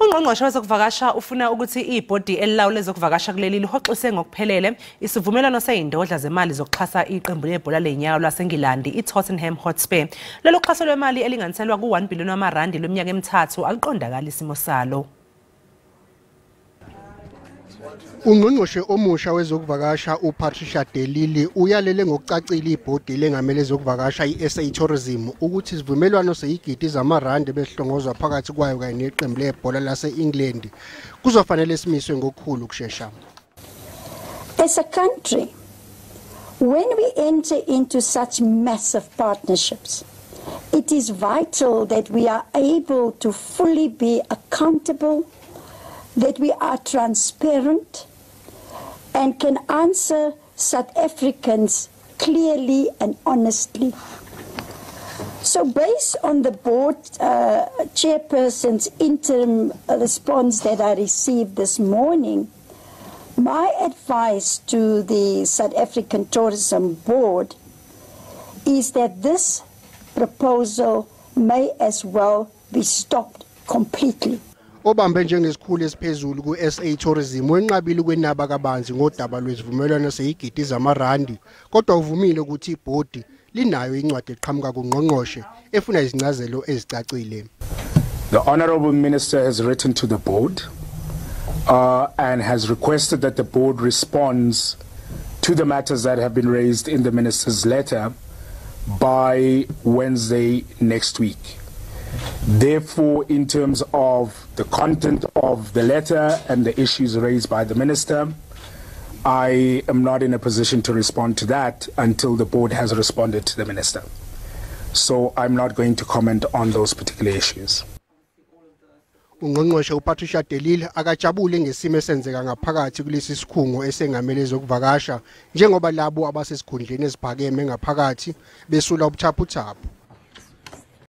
Ungqongqoshe wezokuvakasha ufuna ukuthi ibhodi elilawula ezokuvakasha kuleli lihoxise ngokuphelele isivumelwano seyindodla zemali zokuxhasa iqembu lebhola lenyawo laseNgilandi ITottenham Hotspur. Lelo xhaso lwemali elinganiselwa ku1 billion wamarandi leminyaka emithathu aliqondakala isimo salo. Ungqongqoshe omusha wezokuvakasha uPatricia de Lille uyalele ngokucacile ibhodi lengamele ezokuvakasha iSA Tourism ukuthi isivumelwano seyigidi zamarandi behlongozwa phakathi kwayo kanye neqembu lebhola lase-England kuzofanele simiswe ngokukhulu ukusheshsha. As a country, when we enter into such massive partnerships, it is vital that we are able to fully be accountable, that we are transparent and can answer South Africans clearly and honestly. So based on the board chairperson's interim response that I received this morning, my advice to the South African Tourism Board is that this proposal may as well be stopped completely. Obambe njengesikhulu esiphezulu ku-SA Tourism wenqabile ukwenaba kabanzi ngodaba lwezivumelwano seyigidi zamarandi kodwa uvumile ukuthi ibhodi linayo incwadi eqhamuka kungqongqoshe efuna izincazelo ezicacile. The Honourable Minister has written to the board and has requested that the board responds to the matters that have been raised in the minister's letter by Wednesday next week. Therefore, in terms of the content of the letter and the issues raised by the minister, I am not in a position to respond to that until the board has responded to the minister. So I'm not going to comment on those particular issues. Ungqongqoshe uPatricia de Lille akajabule ngesimo esenzeka ngaphakathi kulesi sikhungo esengamele ezokuvakasha njengoba labo abasesikhundleni eziphakeme ngaphakathi besula ubuthaphuthaphu.